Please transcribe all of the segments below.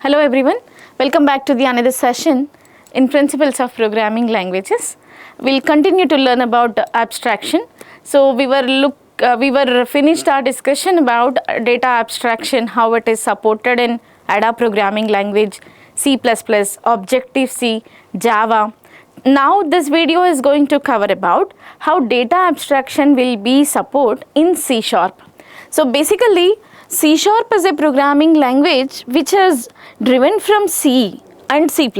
Hello everyone, welcome back to the another session in Principles of Programming Languages. We'll continue to learn about abstraction. So we were finished our discussion about data abstraction, how it is supported in ADA programming language, C++, Objective-C, Java. Now this video is going to cover about how data abstraction will be support in C#. So basically C# is a programming language which is driven from C and C++.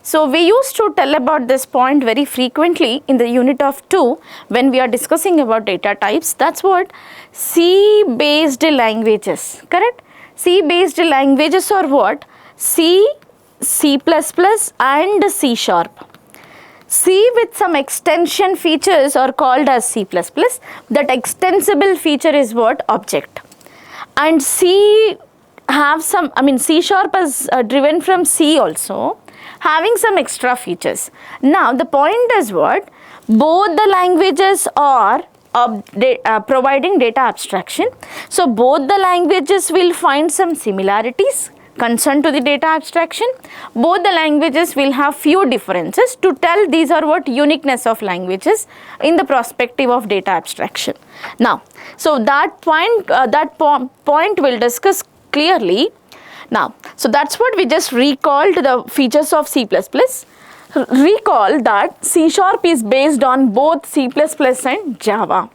So we used to tell about this point very frequently in the unit of 2 when we are discussing about data types. That's what C based languages, correct? C based languages are what? C, C++ and C#. C with some extension features are called as C++. That extensible feature is what? Object. And C have some, C# is driven from C also, having some extra features. Now the point is what? Both the languages are providing data abstraction. So both the languages will find some similarities concerned to the data abstraction. Both the languages will have few differences to tell these are what uniqueness of languages in the perspective of data abstraction. Now, so that point we'll discuss clearly. Now, so that's what we just recalled the features of C++. Recall that C# is based on both C++ and Java.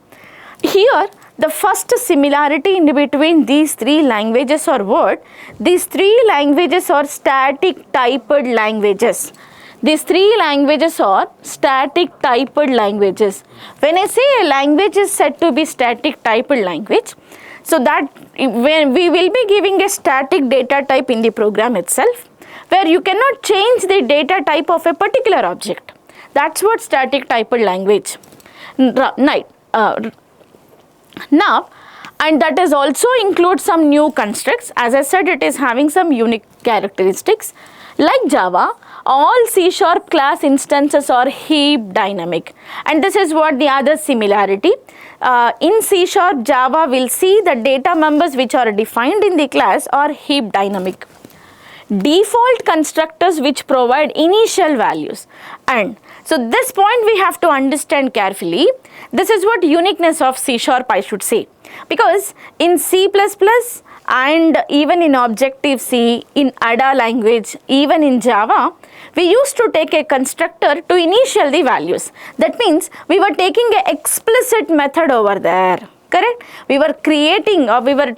Here, the first similarity in between these three languages are what? These three languages are static typed languages. These three languages are static typed languages. When I say a language is said to be static typed language, so that when we will be giving a static data type in the program itself, where you cannot change the data type of a particular object. That's what static typed language. Now, and that is also includes some new constructs. As I said, it is having some unique characteristics. Like Java, all C# class instances are heap dynamic, and this is what the other similarity. In C# Java will see the data members which are defined in the class are heap dynamic. Default constructors which provide initial values, and so this point we have to understand carefully. This is what uniqueness of C# I should say, because in C++ and even in Objective-C, in ADA language, even in Java, we used to take a constructor to initial the values. That means we were taking an explicit method over there. Correct? We were creating or we were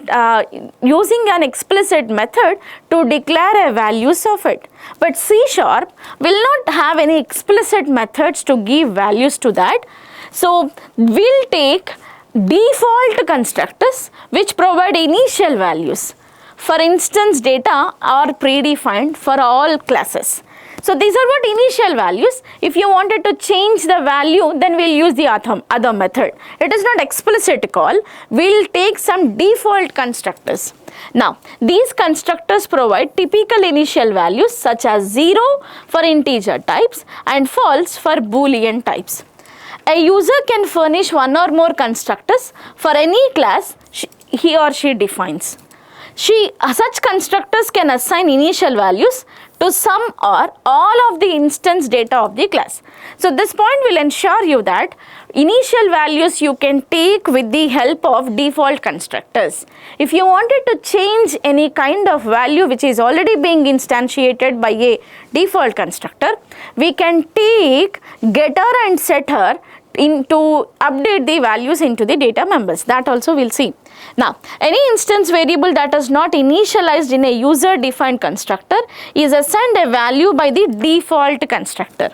using an explicit method to declare a values of it. But C# will not have any explicit methods to give values to that. So we'll take default constructors which provide initial values. For instance, data are predefined for all classes. So these are what initial values. If you wanted to change the value, then we'll use the other method. It is not explicit call. We'll take some default constructors. Now, these constructors provide typical initial values such as 0 for integer types and false for Boolean types. A user can furnish one or more constructors for any class he or she defines. Such constructors can assign initial values to some or all of the instance data of the class. So this point will ensure you that initial values you can take with the help of default constructors. If you wanted to change any kind of value which is already being instantiated by a default constructor, we can take getter and setter to update the values into the data members. That also we'll see. Now, any instance variable that is not initialized in a user defined constructor is assigned a value by the default constructor.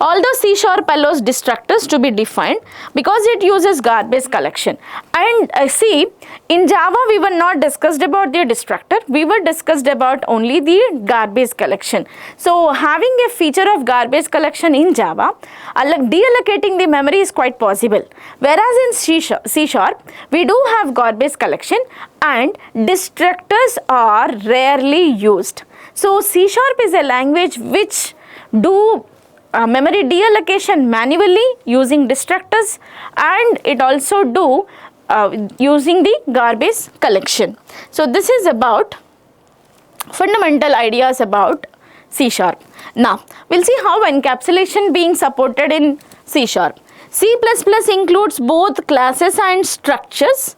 Although C# allows destructors to be defined because it uses garbage collection. And see, in Java we were not discussed about the destructor, we were discussed about only the garbage collection. So having a feature of garbage collection in Java, deallocating the memory is quite possible. Whereas in C#, we do have garbage collection and destructors are rarely used. So C# is a language which do memory deallocation manually using destructors, and it also do using the garbage collection. So this is about fundamental ideas about C sharp. Now, we'll see how encapsulation being supported in C sharp. C++ includes both classes and structures,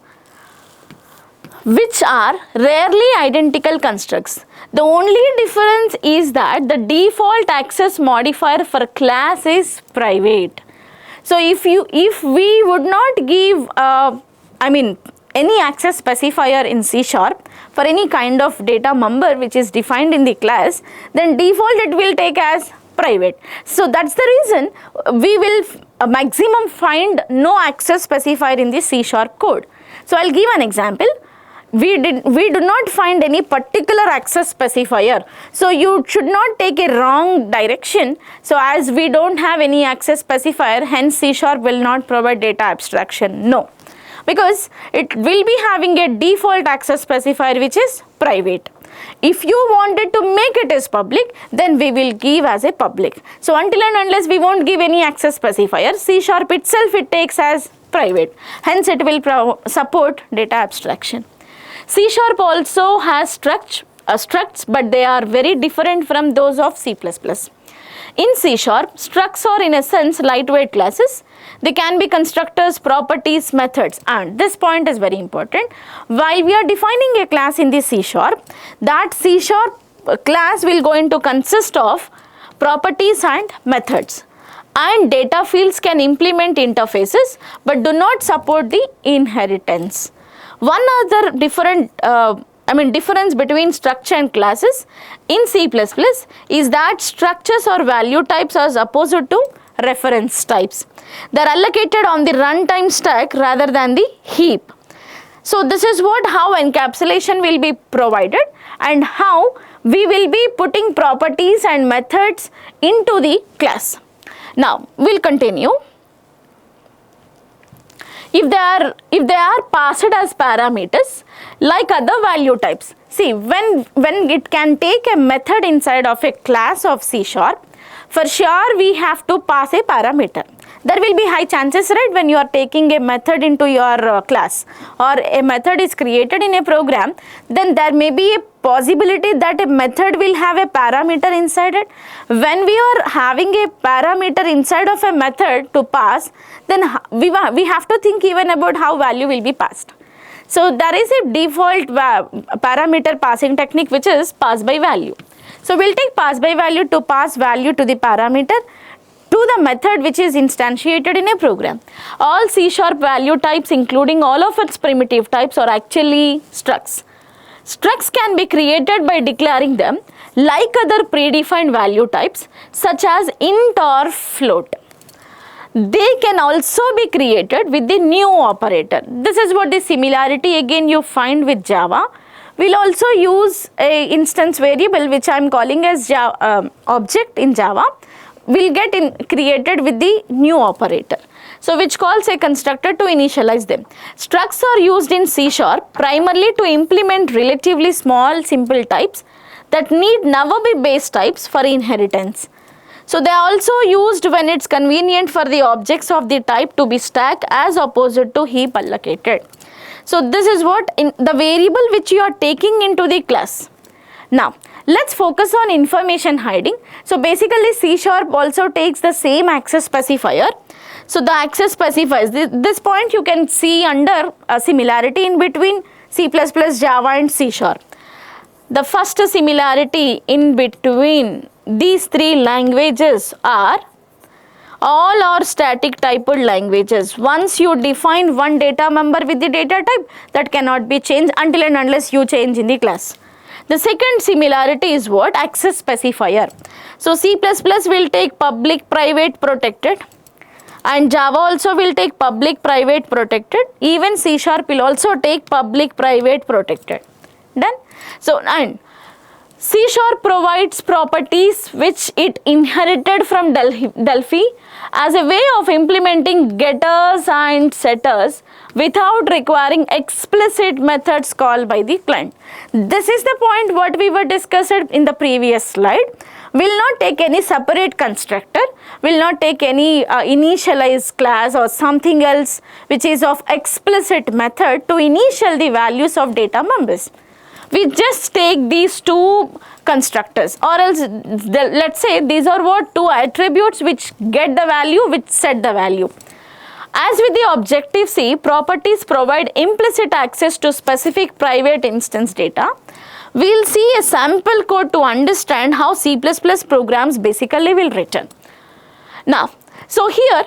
which are rarely identical constructs. The only difference is that the default access modifier for class is private. So if we would not give any access specifier in C sharp for any kind of data member which is defined in the class, then default it will take as private. So that's the reason we will maximum find no access specifier in the C sharp code. So I'll give an example. We do not find any particular access specifier, so you should not take a wrong direction. So as we don't have any access specifier, hence C sharp will not provide data abstraction. No, because it will be having a default access specifier which is private. If you wanted to make it as public, then we will give as a public. So until and unless we won't give any access specifier, C sharp itself it takes as private, hence it will support data abstraction. C sharp also has structs, but they are very different from those of C++. In C sharp, structs are in a sense lightweight classes. They can be constructors, properties, methods, and this point is very important. While we are defining a class in the C sharp, that C sharp class will going to consist of properties and methods. And data fields can implement interfaces but do not support the inheritance. One other difference between structure and classes in C++ is that structures or value types are opposite to reference types. They are allocated on the runtime stack rather than the heap. So this is how encapsulation will be provided and how we will be putting properties and methods into the class. Now we'll continue. If they are passed as parameters like other value types, see when it can take a method inside of a class of C sharp, for sure we have to pass a parameter. There will be high chances, right, when you are taking a method into your class or a method is created in a program, then there may be a possibility that a method will have a parameter inside it. When we are having a parameter inside of a method to pass, then we have to think even about how value will be passed. So there is a default parameter passing technique which is pass by value. So we'll take pass by value to pass value to the parameter to the method which is instantiated in a program. All C sharp value types, including all of its primitive types, are actually structs. Structs can be created by declaring them like other predefined value types such as int or float. They can also be created with the new operator. This is what the similarity again you find with Java. We'll also use a instance variable which I am calling as object in Java. Will get created with the new operator. So which calls a constructor to initialize them. Structs are used in C sharp primarily to implement relatively small simple types that need never be base types for inheritance. So they are also used when it's convenient for the objects of the type to be stacked as opposed to heap allocated. So this is what in the variable which you are taking into the class. Now let's focus on information hiding. So basically C sharp also takes the same access specifier. So the access specifiers, this point you can see under a similarity in between C++, Java and C sharp. The first similarity in between these three languages are all are static typed languages. Once you define one data member with the data type, that cannot be changed until and unless you change in the class. The second similarity is what? Access specifier. So C++ will take public, private, protected, and Java also will take public, private, protected. Even C sharp will also take public, private, protected. Done? So and C sharp provides properties which it inherited from Delphi as a way of implementing getters and setters without requiring explicit methods called by the client. This is the point what we were discussed in the previous slide. Will not take any separate constructor, will not take any initialized class or something else which is of explicit method to initial the values of data members. We just take these two constructors, or else let's say these are what two attributes which get the value, which set the value. As with the Objective-C, properties provide implicit access to specific private instance data. We'll see a sample code to understand how C++ programs basically will return. Now, so here,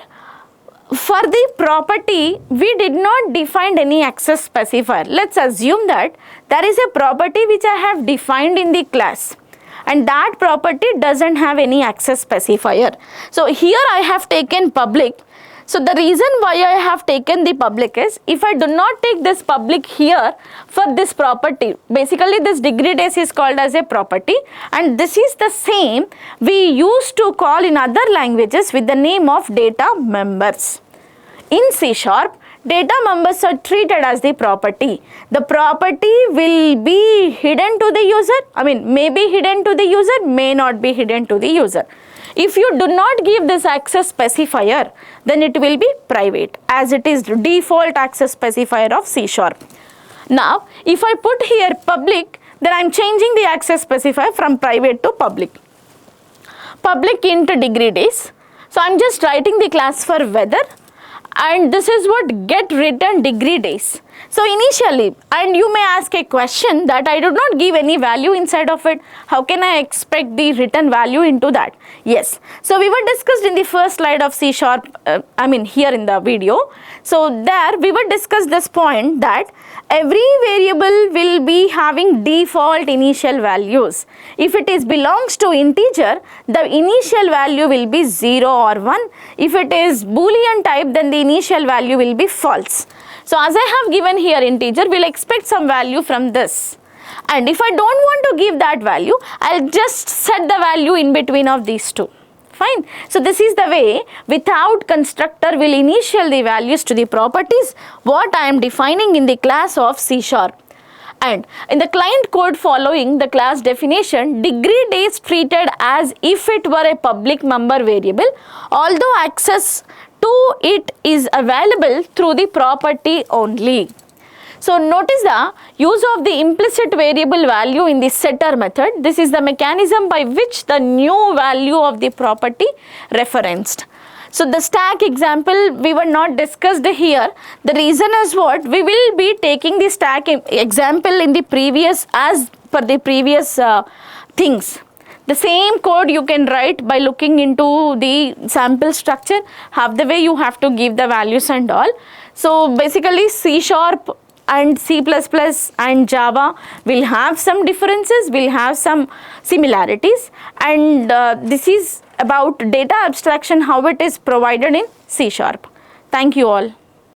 for the property, we did not define any access specifier. Let's assume that there is a property which I have defined in the class, and that property doesn't have any access specifier. So here I have taken public. So the reason why I have taken the public is, if I do not take this public here for this property, basically this degree days is called as a property, and this is the same we used to call in other languages with the name of data members. In C#, data members are treated as the property. The property will be hidden to the user, may be hidden to the user, may not be hidden to the user. If you do not give this access specifier, then it will be private, as it is default access specifier of C#. Now, if I put here public, then I am changing the access specifier from private to public. Public int degree days. So I am just writing the class for weather, and this is what get return degree days. So initially, and you may ask a question that I do not give any value inside of it, how can I expect the return value into that? Yes, so we were discussed in the first slide of C#, here in the video. So there we were discussed this point that every variable will be having default initial values. If it is belongs to integer, the initial value will be 0 or 1. If it is Boolean type, then the initial value will be false. So as I have given here integer, we'll expect some value from this. And if I don't want to give that value, I'll just set the value in between of these two. Fine. So this is the way without constructor will initial the values to the properties what I am defining in the class of C#. And in the client code following the class definition, degree days treated as if it were a public member variable, although access to it is available through the property only. So notice the use of the implicit variable value in the setter method. This is the mechanism by which the new value of the property referenced. So the stack example we were not discussed here. The reason is what? We will be taking the stack example in the previous as per the previous things. The same code you can write by looking into the sample structure, have the way you have to give the values and all. So basically C# and C++ and Java will have some differences, will have some similarities, and this is about data abstraction, how it is provided in C#. Thank you all.